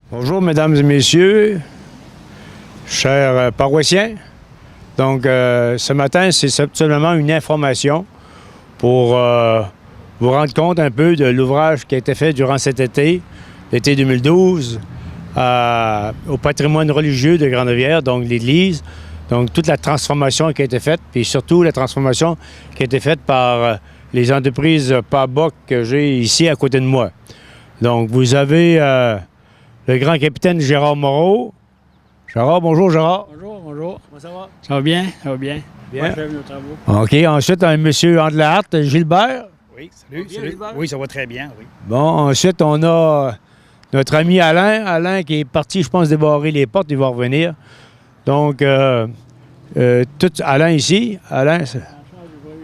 Bonjour, mesdames et messieurs, chers paroissiens. Donc, ce matin, c'est simplement une information pour vous rendre compte un peu de l'ouvrage qui a été fait durant cet été, l'été 2012, au patrimoine religieux de Grande-Rivière, donc l'Église. Donc, toute la transformation qui a été faite, puis surtout la transformation qui a été faite par les entreprises PABOC que j'ai ici à côté de moi. Donc, vous avez le grand capitaine Gérard Moreau. Gérard, bonjour Gérard. Bonjour. Comment ça va? Ça va bien? Ça va bien. Bien. Moi, nos travaux. OK. Ensuite, un monsieur Andelart, Gilbert. Oui, Bien, salut. Gilbert? Oui, ça va très bien, oui. Bon, ensuite, on a notre ami Alain. Alain qui est parti, je pense, débarrer les portes. Il va revenir. Donc, Alain ici. Alain, Lui,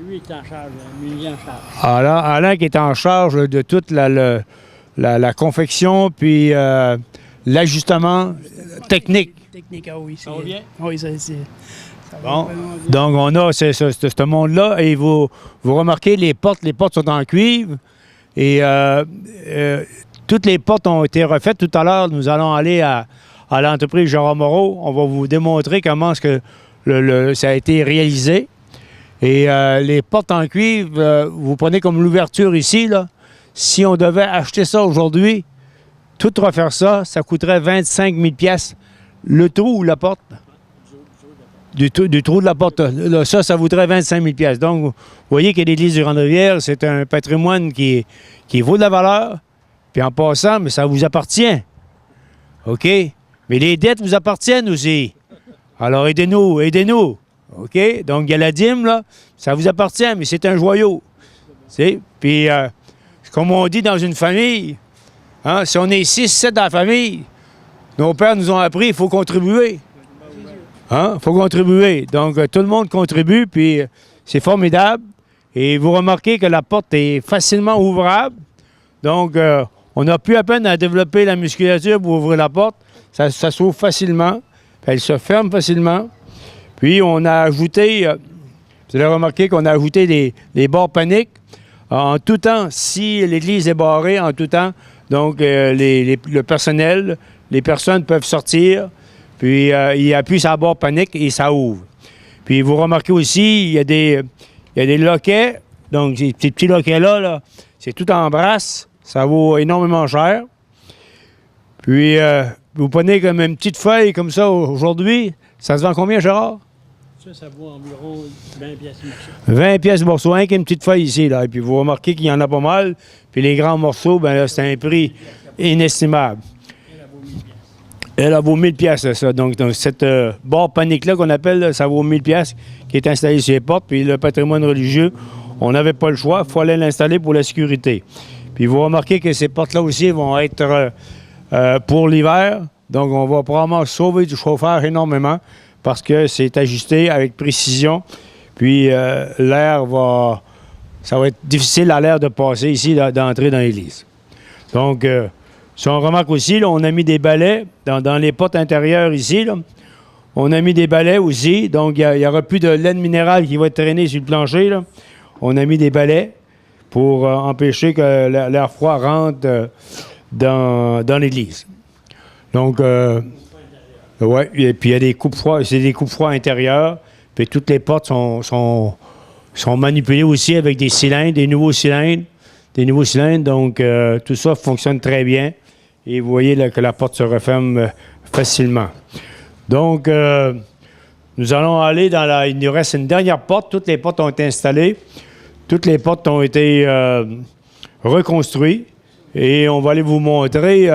il est en charge. Lui, il est en charge. Alain qui est en charge de toute la confection puis l'ajustement technique. Technique, ah oui. Ça va bien? Oui, ça c'est. Bon, donc on a ce monde-là et vous remarquez les portes sont en cuivre et toutes les portes ont été refaites. Tout à l'heure, nous allons aller à l'entreprise Gérard Moreau. On va vous démontrer comment ça a été réalisé. Et les portes en cuivre, vous prenez comme l'ouverture ici, là. Si on devait acheter ça aujourd'hui, tout refaire ça, ça coûterait 25 000 $. Le trou ou la porte? Du trou de la porte. Là, ça vaudrait 25 000 $. Donc, vous voyez que l'Église de Grande-Rivière, c'est un patrimoine qui vaut de la valeur. Puis en passant, mais ça vous appartient. OK? Mais les dettes vous appartiennent aussi. Alors, aidez-nous. OK? Donc, il y a la dîme, là, ça vous appartient, mais c'est un joyau. Puis, comme on dit dans une famille, hein, si on est 6, 7 dans la famille, nos pères nous ont appris, il faut contribuer. Hein? Il faut contribuer. Donc, tout le monde contribue, puis c'est formidable. Et vous remarquez que la porte est facilement ouvrable. Donc, on n'a plus à peine à développer la musculature pour ouvrir la porte. Ça s'ouvre facilement. Elle se ferme facilement. Puis, on a ajouté, vous avez remarqué qu'on a ajouté des barres paniques. En tout temps, si l'église est barrée, en tout temps, donc le personnel, les personnes peuvent sortir, puis il appuie sur la barre panique et ça ouvre. Puis vous remarquez aussi, il y a des loquets, donc ces petits loquets-là, là, c'est tout en brasse, ça vaut énormément cher. Puis vous prenez comme une petite feuille comme ça aujourd'hui, ça se vend combien, Gérard? Ça vaut environ 20 pièces morceau. 20 pièces morceau, hein, une petite feuille ici, là. Et puis vous remarquez qu'il y en a pas mal. Puis les grands morceaux, ben là, c'est un prix inestimable. Elle vaut 1000 pièces, ça. Donc cette barre panique-là qu'on appelle, là, ça vaut 1000 pièces qui est installée sur les portes. Puis le patrimoine religieux, on n'avait pas le choix. Il fallait l'installer pour la sécurité. Puis vous remarquez que ces portes-là aussi vont être pour l'hiver. Donc on va probablement sauver du chauffage énormément, parce que c'est ajusté avec précision. Puis l'air ça va être difficile à l'air de passer ici, d'entrer dans l'église. Donc, si on remarque aussi, là, on a mis des balais dans les portes intérieures ici. Là. On a mis des balais aussi. Donc, il n'y aura plus de laine minérale qui va être traînée sur le plancher. Là. On a mis des balais pour empêcher que l'air froid rentre dans l'église. Donc, oui, et puis il y a des coupes-froids, c'est des coupes-froids intérieurs. Puis toutes les portes sont manipulées aussi avec des cylindres, des nouveaux cylindres. Donc tout ça fonctionne très bien. Et vous voyez là, que la porte se referme facilement. Donc, nous allons aller il nous reste une dernière porte. Toutes les portes ont été installées. Toutes les portes ont été reconstruites. Et on va aller vous montrer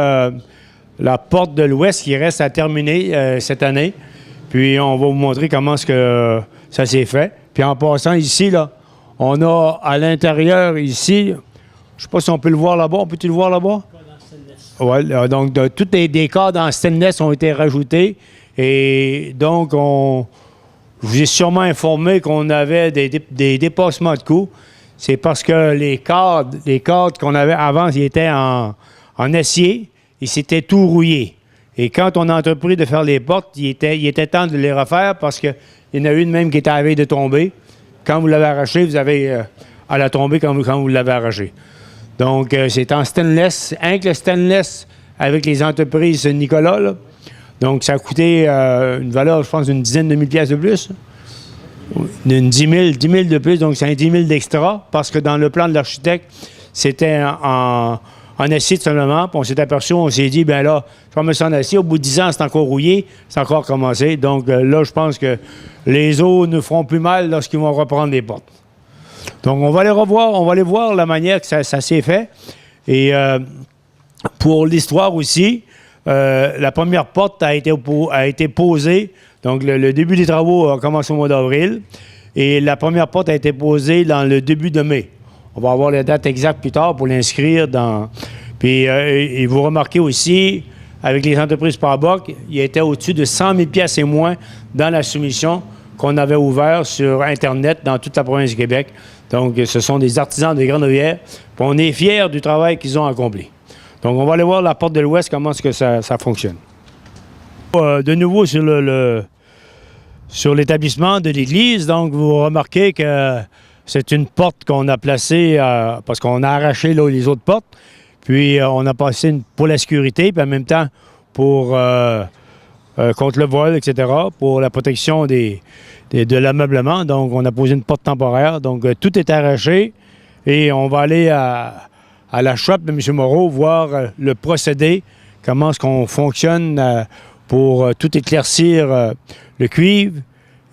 la porte de l'Ouest qui reste à terminer cette année. Puis on va vous montrer comment ça s'est fait. Puis en passant ici, là, on a à l'intérieur ici, je ne sais pas si on peut le voir là-bas. On peut-tu le voir là-bas? Oui, donc tous les décors en stainless ont été rajoutés. Et donc, je vous ai sûrement informé qu'on avait des dépassements de coûts. C'est parce que les cadres qu'on avait avant, ils étaient en acier. Et c'était tout rouillé. Et quand on a entrepris de faire les portes, il était temps de les refaire parce qu'il y en a une même qui était à la veille de tomber. Quand vous l'avez arrachée, vous avez à la tomber quand vous l'avez arrachée. Donc, c'est en stainless, avec le stainless avec les entreprises Nicolas, là. Donc, ça a coûté une valeur, je pense, d'une dizaine de mille piastres de plus. D'une 10 000 de plus, donc c'est un 10 000 d'extra, parce que dans le plan de l'architecte, c'était en acide seulement, puis on s'est aperçu, on s'est dit, bien là, je vais me mettre en acier, au bout de 10 ans, c'est encore rouillé, c'est encore commencé. Donc là, je pense que les eaux ne feront plus mal lorsqu'ils vont reprendre les portes. Donc, on va les revoir, on va aller voir la manière que ça s'est fait. Et pour l'histoire aussi, la première porte a été posée. Donc, le début des travaux a commencé au mois d'avril. Et la première porte a été posée dans le début de mai. On va avoir la date exacte plus tard pour l'inscrire dans... Puis, et vous remarquez aussi, avec les entreprises Parboc, il était au-dessus de 100 000 piastres et moins dans la soumission qu'on avait ouverte sur Internet dans toute la province du Québec. Donc, ce sont des artisans de Grande-Rivière. Puis on est fiers du travail qu'ils ont accompli. Donc, on va aller voir la porte de l'Ouest, comment est-ce que ça fonctionne. De nouveau sur l'établissement de l'église, donc vous remarquez que c'est une porte qu'on a placée parce qu'on a arraché là, les autres portes, puis on a passé pour la sécurité, puis en même temps pour contre le vol, etc., pour la protection de l'ameublement. Donc on a posé une porte temporaire, donc tout est arraché et on va aller à la shop de M. Moreau voir le procédé, comment est-ce qu'on fonctionne pour tout éclaircir le cuivre.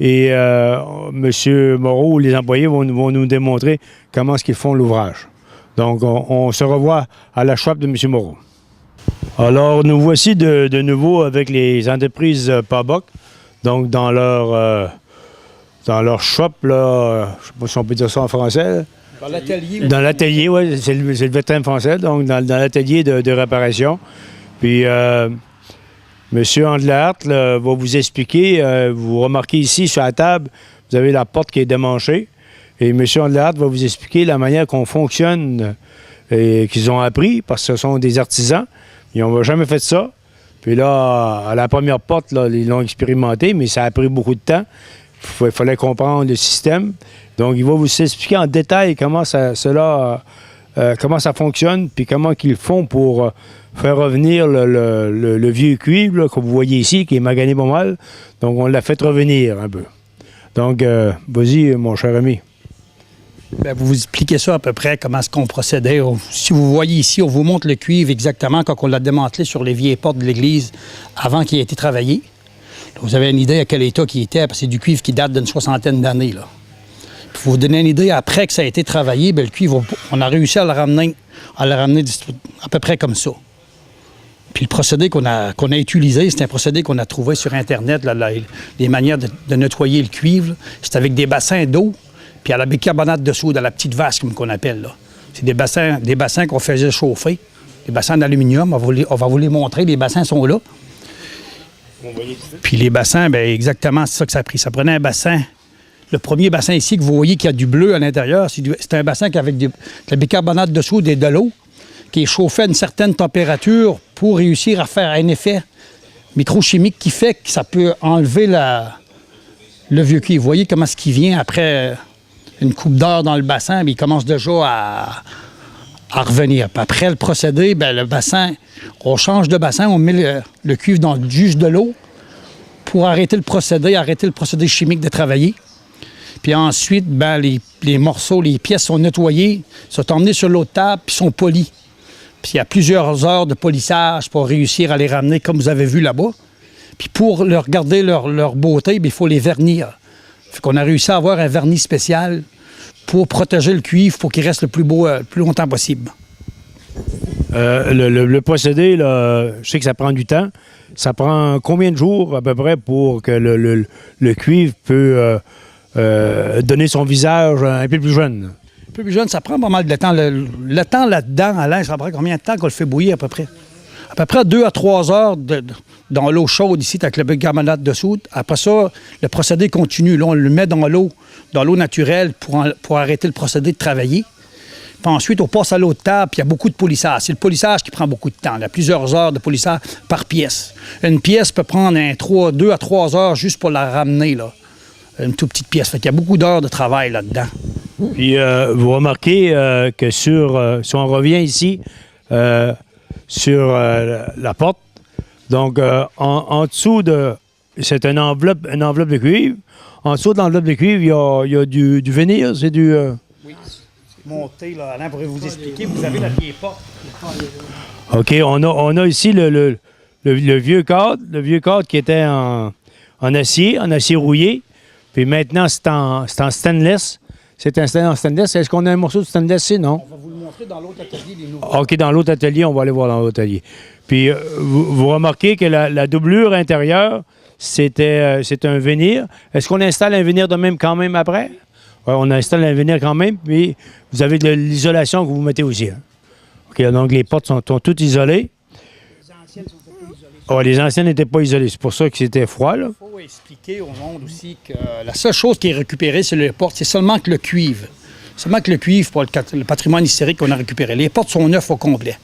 Et M. Moreau ou les employés vont nous démontrer comment est-ce qu'ils font l'ouvrage. Donc, on se revoit à la shop de M. Moreau. Alors, nous voici de nouveau avec les entreprises Parboc. Donc, dans leur shop, là, je ne sais pas si on peut dire ça en français. Dans l'atelier. Dans l'atelier, oui, c'est le terme français. Donc, dans l'atelier de réparation. Puis... M. Andelart va vous expliquer, vous remarquez ici sur la table, vous avez la porte qui est démanchée, et M. Andelart va vous expliquer la manière qu'on fonctionne et qu'ils ont appris, parce que ce sont des artisans, ils n'ont jamais fait ça. Puis là, à la première porte, là, ils l'ont expérimenté, mais ça a pris beaucoup de temps. Il fallait comprendre le système. Donc, il va vous expliquer en détail comment ça fonctionne, puis comment ils font pour faire revenir le vieux cuivre là, que vous voyez ici, qui est magané pas mal. Donc, on l'a fait revenir un peu. Donc, vas-y, mon cher ami. Bien, vous expliquez ça à peu près, comment est-ce qu'on procédait. Si vous voyez ici, on vous montre le cuivre exactement quand on l'a démantelé sur les vieilles portes de l'église avant qu'il ait été travaillé. Vous avez une idée à quel état qu'il était, parce que c'est du cuivre qui date d'une 60aine d'années, là. Pour vous donner une idée, après que ça a été travaillé, bien, le cuivre, on a réussi à le ramener à peu près comme ça. Puis le procédé qu'on a utilisé, c'est un procédé qu'on a trouvé sur Internet, là, les manières de nettoyer le cuivre. C'est avec des bassins d'eau, puis à la bicarbonate de soude, à la petite vasque, comme qu'on appelle, là. C'est des bassins qu'on faisait chauffer, des bassins d'aluminium. On va vous les montrer, les bassins sont là. Puis les bassins, bien exactement, c'est ça que ça a pris. Ça prenait un bassin. Le premier bassin ici que vous voyez qui a du bleu à l'intérieur, c'est un bassin avec de la bicarbonate de soude et de l'eau qui est chauffé à une certaine température pour réussir à faire un effet microchimique qui fait que ça peut enlever le vieux cuivre. Vous voyez comment ce qui vient après une coupe d'heure dans le bassin, bien, il commence déjà à revenir. Puis après le procédé, bien, le bassin, on change de bassin, on met le cuivre dans juste de l'eau pour arrêter le procédé chimique de travailler. Puis ensuite, ben, les morceaux, les pièces sont nettoyées, sont emmenées sur l'autre table, puis sont polies. Puis il y a plusieurs heures de polissage pour réussir à les ramener comme vous avez vu là-bas. Puis pour leur garder leur beauté, bien, il faut les vernir. Fait qu'on a réussi à avoir un vernis spécial pour protéger le cuivre pour qu'il reste le plus beau le plus longtemps possible. Le procédé, là, je sais que ça prend du temps. Ça prend combien de jours à peu près pour que le cuivre peut donner son visage un peu plus jeune? Un peu plus jeune, ça prend pas mal de temps. Le temps là-dedans, à l'air, ça prend combien de temps qu'on le fait bouillir à peu près? À peu près 2 à 3 heures dans l'eau chaude ici, avec le bicarbonate de soude. Après ça, le procédé continue. Là, on le met dans l'eau naturelle pour arrêter le procédé de travailler. Puis ensuite, on passe à l'autre table, puis il y a beaucoup de polissage. C'est le polissage qui prend beaucoup de temps. Il y a plusieurs heures de polissage par pièce. Une pièce peut prendre 2 à 3 heures juste pour la ramener, là. Une toute petite pièce. Fait qu'il y a beaucoup d'heures de travail là-dedans. Puis vous remarquez que si on revient ici, sur la porte. Donc, en dessous c'est une enveloppe de cuivre. En dessous de l'enveloppe de cuivre, il y a du vénir. C'est du... Oui, monté, là. Alain pourrait vous expliquer. Vous avez la vieille porte. OK, on a ici le vieux cadre. Le vieux cadre qui était en acier rouillé. Puis maintenant, c'est en stainless. C'est installé en stainless. Est-ce qu'on a un morceau de stainless ici? Non? On va vous le montrer dans l'autre atelier, les nouveaux. OK, dans l'autre atelier, on va aller voir dans l'autre atelier. Puis, vous remarquez que la doublure intérieure, c'est un vénir. Est-ce qu'on installe un vénir de même quand même après? Oui, on installe un vénir quand même, puis vous avez de l'isolation que vous mettez aussi. Hein. OK, donc les portes sont toutes isolées. Les anciennes sont un peu isolées. Oh, les anciennes n'étaient pas isolées. C'est pour ça que c'était froid, là. Il faut expliquer au monde aussi que la seule chose qui est récupérée sur les portes, c'est seulement que le cuivre. Seulement que le cuivre pour le patrimoine historique qu'on a récupéré. Les portes sont neuves au complet.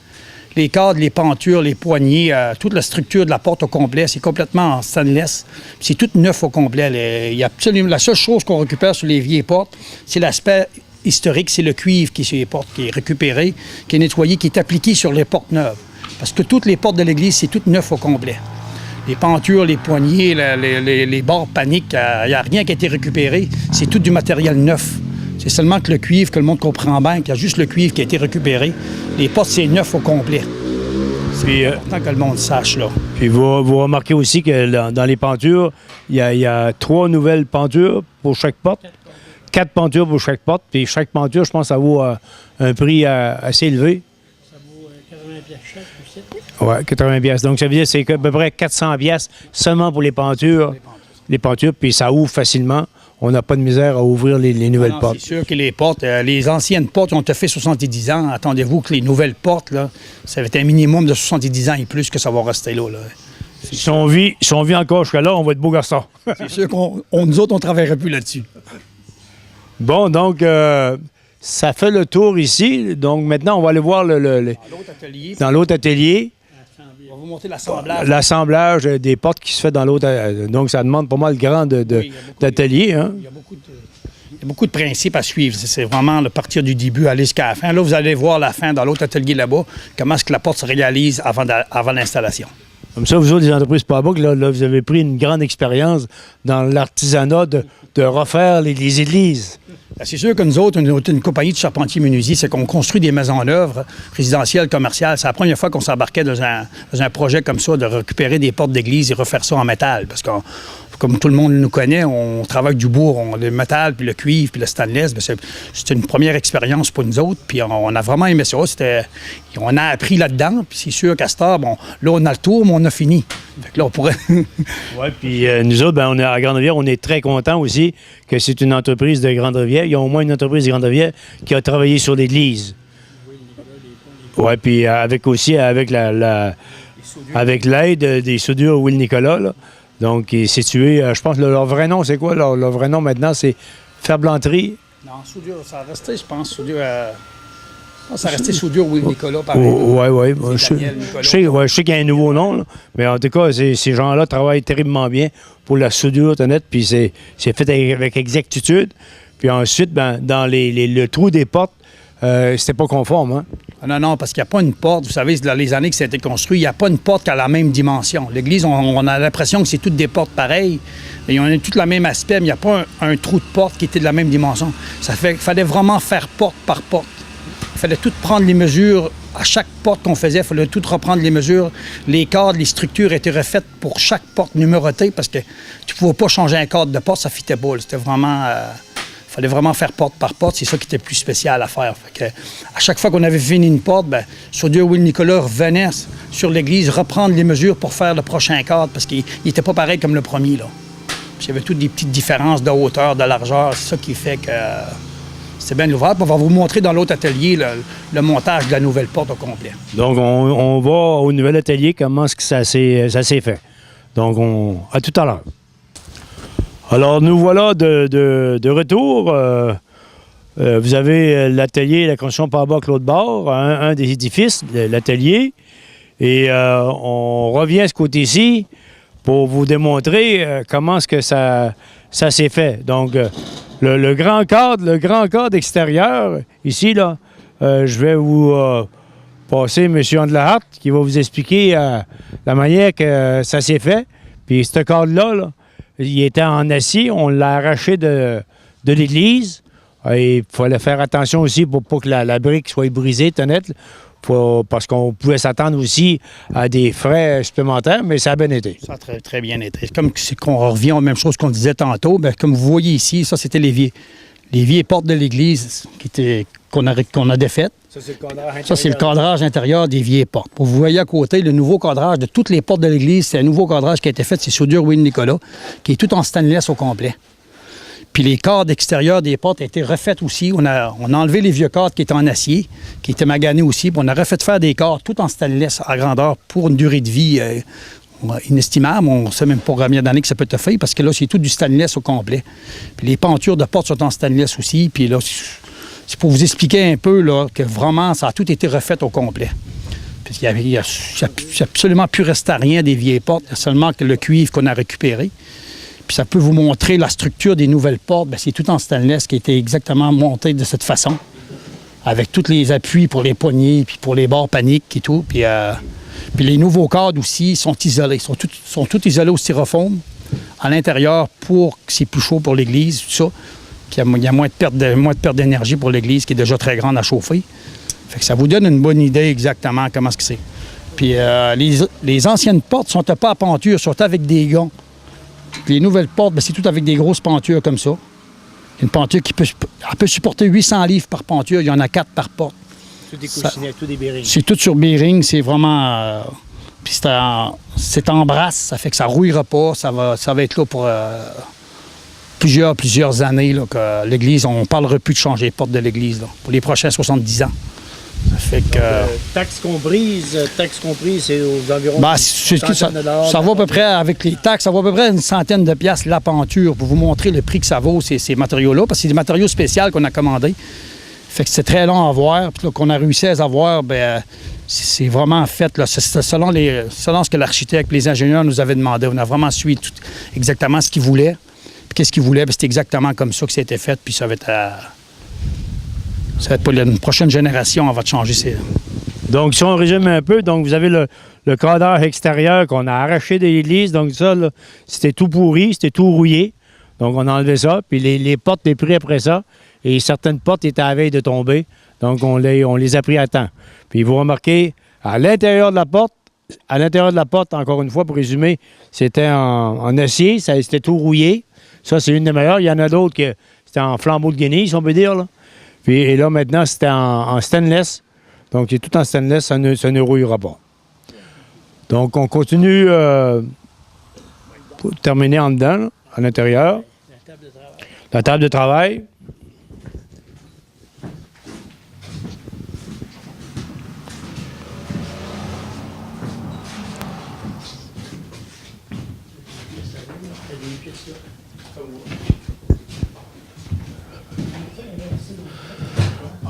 Les cadres, les pentures, les poignées, toute la structure de la porte au complet, c'est complètement en stainless. C'est tout neuf au complet. Il y a absolument, la seule chose qu'on récupère sur les vieilles portes, c'est l'aspect historique, c'est le cuivre qui est sur les portes, qui est récupéré, qui est nettoyé, qui est appliqué sur les portes neuves. Parce que toutes les portes de l'église, c'est tout neuf au complet. Les pentures, les poignées, les barres paniques, il n'y a rien qui a été récupéré. C'est tout du matériel neuf. C'est seulement que le cuivre, que le monde comprend bien, qu'il y a juste le cuivre qui a été récupéré. Les portes, c'est neuf au complet. C'est important que le monde sache, là. Puis vous remarquez aussi que dans les pentures, il y a 3 nouvelles pentures pour chaque porte. 4 pentures pour chaque porte. Puis chaque penture, je pense, ça vaut un prix assez élevé. Ça vaut 80 pièces chaque, tu sais. Oui, 80 pièces. Donc, ça veut dire que c'est à peu près 400 pièces seulement pour les pentures. Les pentures, puis ça ouvre facilement. On n'a pas de misère à ouvrir les nouvelles portes. C'est sûr que les portes, les anciennes portes ont fait 70 ans. Attendez-vous que les nouvelles portes, là, ça va être un minimum de 70 ans et plus que ça va rester là. Si on vit encore jusqu'à là, on va être beaux garçons. C'est sûr nous autres, on ne travaillerait plus là-dessus. Bon, donc, ça fait le tour ici. Donc, maintenant, on va aller voir dans l'autre atelier. On va vous montrer l'assemblage. L'assemblage des portes qui se fait dans l'autre. Donc, ça demande pas mal grand d'atelier. Hein? Il y a beaucoup de principes à suivre. C'est vraiment le partir du début, aller jusqu'à la fin. Là, vous allez voir la fin dans l'autre atelier là-bas, comment est-ce que la porte se réalise avant l'installation. Comme ça, vous autres, les entreprises Pabok, là, vous avez pris une grande expérience dans l'artisanat de refaire les églises. C'est sûr que nous autres, une compagnie de charpentiers menuisiers, c'est qu'on construit des maisons d'œuvre résidentielles, commerciales. C'est la première fois qu'on s'embarquait dans un projet comme ça, de récupérer des portes d'église et refaire ça en métal. Parce que, comme tout le monde nous connaît, on travaille du bourg, le métal, puis le cuivre, puis le stainless. C'était une première expérience pour nous autres. Puis on a vraiment aimé ça. On a appris là-dedans. Puis c'est sûr qu'à cette heure, bon, là, on a le tour, mais on a fini. Fait que là, on pourrait... Oui, puis nous autres, on est à Grande-Rivière, on est très contents aussi que c'est une entreprise de Grande-Rivière. Il y a au moins une entreprise de Grande-Rivière qui a travaillé sur l'église. Oui, puis avec l'aide des soudures Will Nicolas, là. Donc, il est situé, je pense, leur vrai nom, c'est quoi? Leur vrai nom maintenant, c'est Ferblanterie. Non, soudure, ça a resté, je pense, soudure... ça a resté soudure Will Nicolas, par exemple. Oui. Je sais qu'il y a un nouveau nom, là. Mais en tout cas, ces gens-là travaillent terriblement bien pour la soudure, honnête, puis c'est fait avec exactitude. Puis ensuite, dans le trou des portes, c'était pas conforme, hein? Non, parce qu'il n'y a pas une porte. Vous savez, dans les années que ça a été construit, il n'y a pas une porte qui a la même dimension. L'église, on a l'impression que c'est toutes des portes pareilles. Et on a toutes le même aspect, mais il n'y a pas un trou de porte qui était de la même dimension. Ça fait qu'il fallait vraiment faire porte par porte. Il fallait tout prendre les mesures. À chaque porte qu'on faisait, il fallait tout reprendre les mesures. Les cadres, les structures étaient refaites pour chaque porte numérotée parce que tu ne pouvais pas changer un cadre de porte, ça ne fitait pas. C'était vraiment... Il fallait vraiment faire porte par porte. C'est ça qui était plus spécial à faire. Fait que, à chaque fois qu'on avait fini une porte, soudure Will Nicolas revenait sur l'église reprendre les mesures pour faire le prochain cadre parce qu'il n'était pas pareil comme le premier. Là. Puis, il y avait toutes des petites différences de hauteur, de largeur. C'est ça qui fait que c'est bien ouvert. On va vous montrer dans l'autre atelier le montage de la nouvelle porte au complet. Donc, on va au nouvel atelier comment est-ce que ça s'est fait. Donc, à tout à l'heure. Alors, nous voilà de retour. Vous avez l'atelier, la construction par bas l'autre bord, un des édifices, l'atelier. Et on revient à ce côté-ci pour vous démontrer comment est-ce que ça s'est fait. Donc, le grand cadre extérieur, ici, là, je vais vous passer M. Andlehart qui va vous expliquer la manière que ça s'est fait. Puis ce cadre-là, là, il était en acier, on l'a arraché de l'église. Et il fallait faire attention aussi pour pas que la brique soit brisée, honnête, parce qu'on pouvait s'attendre aussi à des frais supplémentaires, mais ça a bien été. Ça a très, très bien été. Comme qu'on revient aux mêmes choses qu'on disait tantôt, bien, comme vous voyez ici, ça c'était les vieilles portes de l'église qu'on a défaites. Ça, c'est le cadrage intérieur. Ça, c'est le cadrage intérieur des vieilles portes. Vous voyez à côté, le nouveau cadrage de toutes les portes de l'église, c'est un nouveau cadrage qui a été fait, c'est Soudure Louis-Nicolas, qui est tout en stainless au complet. Puis les cadres extérieurs des portes ont été refaites aussi. On a enlevé les vieux cadres qui étaient en acier, qui étaient maganés aussi, puis on a refait faire des cadres tout en stainless à grandeur pour une durée de vie inestimable. On ne sait même pas combien d'années que ça peut te faire, parce que là, c'est tout du stainless au complet. Puis les pentures de portes sont en stainless aussi, puis là, c'est pour vous expliquer un peu là, que vraiment, ça a tout été refait au complet. Puis il n'y a absolument plus resté à rien des vieilles portes, il y a seulement que le cuivre qu'on a récupéré. Puis ça peut vous montrer la structure des nouvelles portes. Bien, c'est tout en stainless qui a été exactement monté de cette façon, avec tous les appuis pour les poignées, puis pour les barres paniques et tout. Puis les nouveaux cadres aussi sont isolés. Ils sont tous isolés au styrofoam à l'intérieur pour que c'est plus chaud pour l'église, tout ça. Qu'il y a moins de perte d'énergie pour l'église qui est déjà très grande à chauffer. Fait que ça vous donne une bonne idée exactement comment c'est. Puis les anciennes portes sont pas à penture, sont avec des gonds. Les nouvelles portes, c'est tout avec des grosses pentures comme ça. Une penture qui peut supporter 800 livres par penture. Il y en a 4 par porte. Tout des coussinets, tout des bearings. C'est tout sur bearing. C'est vraiment... puis c'est en brasse. Ça fait que ça ne rouillera pas. Ça va être là pour plusieurs années. Là, que l'église, on ne parlera plus de changer les portes de l'église là, pour les prochains 70 ans. Ça fait que... taxes comprises, c'est aux environs ça va à peu près, avec les taxes, ça va à peu près une centaine de piastres la penture pour vous montrer le prix que ça vaut, ces matériaux-là, parce que c'est des matériaux spéciaux qu'on a commandés. Fait que c'est très long à avoir, puis là, qu'on a réussi à les avoir, bien, c'est vraiment fait, là, c'est selon ce que l'architecte et les ingénieurs nous avaient demandé. On a vraiment suivi exactement ce qu'ils voulaient. Puis qu'est-ce qu'ils voulaient, c'est exactement comme ça que ça a été fait, puis ça va être ça va être pour une prochaine génération, on va changer. Donc, si on résume un peu, donc vous avez le cadrage extérieur qu'on a arraché de l'église. Donc, ça, là, c'était tout pourri, c'était tout rouillé. Donc, on a enlevé ça. Puis les portes étaient prises après ça. Et certaines portes étaient à la veille de tomber. Donc, on les a pris à temps. Puis, vous remarquez, à l'intérieur de la porte, encore une fois, pour résumer, c'était en acier, c'était tout rouillé. Ça, c'est une des meilleures. Il y en a d'autres que c'était en flambeau de Guenille, si on peut dire, là. Puis, et là, maintenant, c'était en stainless. Donc, c'est tout en stainless, ça ne rouillera pas. Donc, on continue pour terminer en dedans, là, à l'intérieur. La table de travail.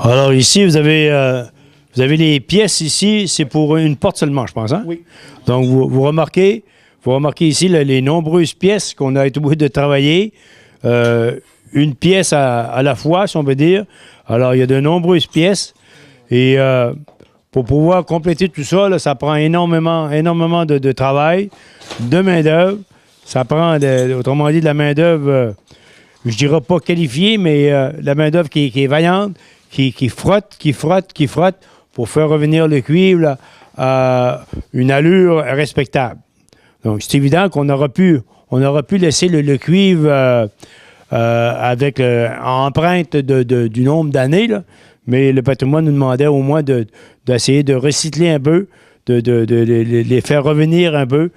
Alors ici, vous avez les pièces ici, c'est pour une porte seulement, je pense, hein? Oui. Donc, vous remarquez ici les nombreuses pièces qu'on a été obligé de travailler, une pièce à la fois, si on peut dire. Alors, il y a de nombreuses pièces et pour pouvoir compléter tout ça, là, ça prend énormément de travail, de main-d'œuvre. Ça prend, autrement dit, de la main-d'œuvre, je dirais pas qualifiée, mais la main-d'œuvre qui est vaillante, qui frotte pour faire revenir le cuivre là, à une allure respectable. Donc, c'est évident qu'on aurait pu laisser le cuivre avec empreinte du nombre d'années, là, mais le patrimoine nous demandait au moins d'essayer de recycler un peu, de les faire revenir un peu.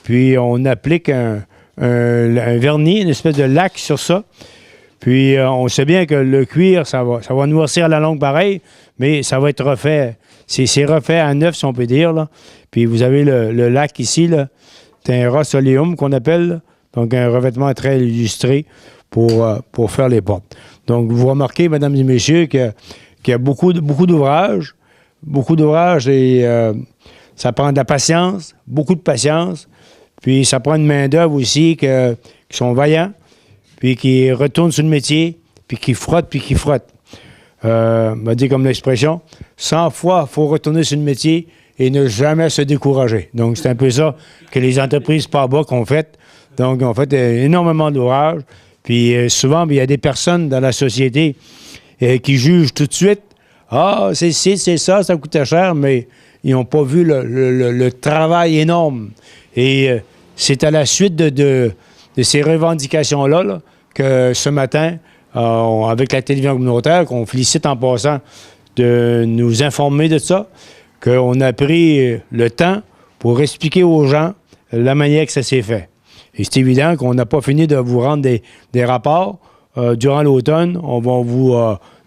Puis, on applique un vernis, une espèce de lac sur ça. Puis, on sait bien que le cuir, ça va noircir à la longue pareil, mais ça va être refait. C'est refait à neuf, si on peut dire, là. Puis, vous avez le lac ici, là. C'est un rosoleum qu'on appelle, là. Donc un revêtement très illustré pour faire les portes. Donc, vous remarquez, mesdames et messieurs, qu'il y a beaucoup d'ouvrages. Beaucoup d'ouvrages et ça prend de la patience, beaucoup de patience. Puis, ça prend une main-d'œuvre aussi qui sont vaillants, puis qui retournent sur le métier, puis qui frottent. m'a dit comme l'expression, 100 fois, il faut retourner sur le métier et ne jamais se décourager. Donc, c'est un peu ça que les entreprises Parbach ont fait. Donc, ils ont fait énormément d'ouvrages. Puis, souvent, il y a des personnes dans la société qui jugent tout de suite. Ah, c'est ça, ça coûtait cher, mais ils n'ont pas vu le travail énorme. Et c'est à la suite de ces revendications-là là, que ce matin, avec la télévision communautaire, qu'on félicite en passant de nous informer de ça, qu'on a pris le temps pour expliquer aux gens la manière que ça s'est fait. Et c'est évident qu'on n'a pas fini de vous rendre des rapports. Durant l'automne, on va vous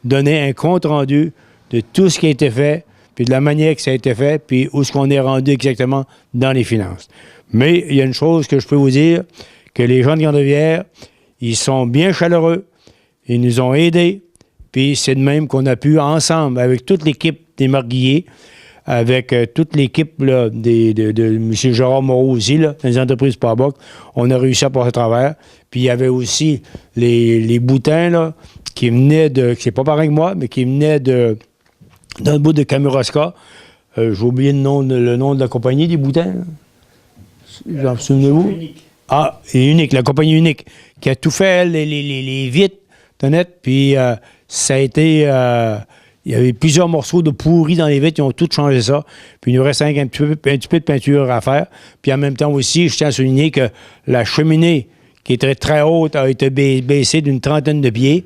donner un compte-rendu de tout ce qui a été fait, puis de la manière que ça a été fait, puis où est-ce qu'on est rendu exactement dans les finances. Mais il y a une chose que je peux vous dire, que les gens de Grande-Rivière, ils sont bien chaleureux, ils nous ont aidés, puis c'est de même qu'on a pu, ensemble, avec toute l'équipe des Marguilliers, avec toute l'équipe là, de M. Gérard Moreau aussi, là, dans les entreprises Parbach, on a réussi à passer à travers. Puis il y avait aussi les boutins là, qui venaient c'est pas pareil que moi, mais qui venaient d'un bout de Kamouraska. J'ai oublié le nom de la compagnie des boutins. J'en souvenez-vous? Ah, et Unique, la compagnie Unique, qui a tout fait, les vitres, honnête, puis ça a été... il y avait plusieurs morceaux de pourris dans les vitres, ils ont tout changé ça. Puis il nous reste un petit peu de peinture à faire. Puis en même temps aussi, je tiens à souligner que la cheminée, qui était très haute, a été baissée d'une 30aine de pieds.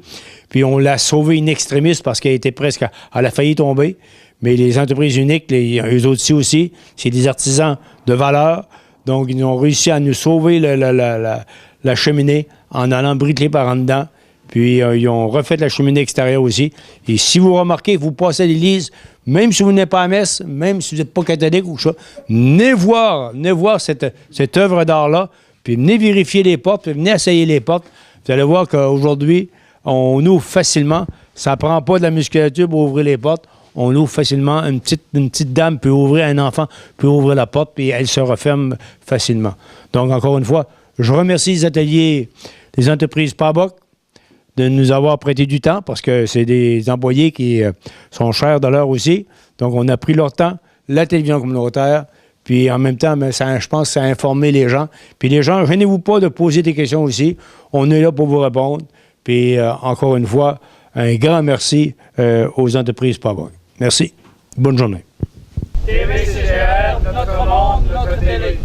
Puis on l'a sauvée in extremis parce qu'elle était presque... Elle a failli tomber. Mais les entreprises uniques, eux autres aussi, c'est des artisans de valeur. Donc, ils ont réussi à nous sauver la cheminée en allant briquer par en dedans. Puis, ils ont refait la cheminée extérieure aussi. Et si vous remarquez, vous passez à l'église, même si vous n'êtes pas à messe, même si vous n'êtes pas catholique ou quoi, venez voir cette œuvre d'art-là, puis venez vérifier les portes, puis venez essayer les portes. Vous allez voir qu'aujourd'hui, on ouvre facilement. Ça ne prend pas de la musculature pour ouvrir les portes. On ouvre facilement. Une petite dame peut ouvrir, un enfant peut ouvrir la porte, puis elle se referme facilement. Donc, encore une fois, je remercie les ateliers des entreprises Parbach de nous avoir prêté du temps, parce que c'est des employés qui sont chers de l'heure aussi. Donc, on a pris leur temps, la télévision communautaire, puis en même temps, je pense que ça a informé les gens. Puis les gens, gênez-vous pas de poser des questions aussi. On est là pour vous répondre. Puis, encore une fois, un grand merci aux entreprises Parbach. Merci. Bonne journée. TVCGR, notre monde, notre télé.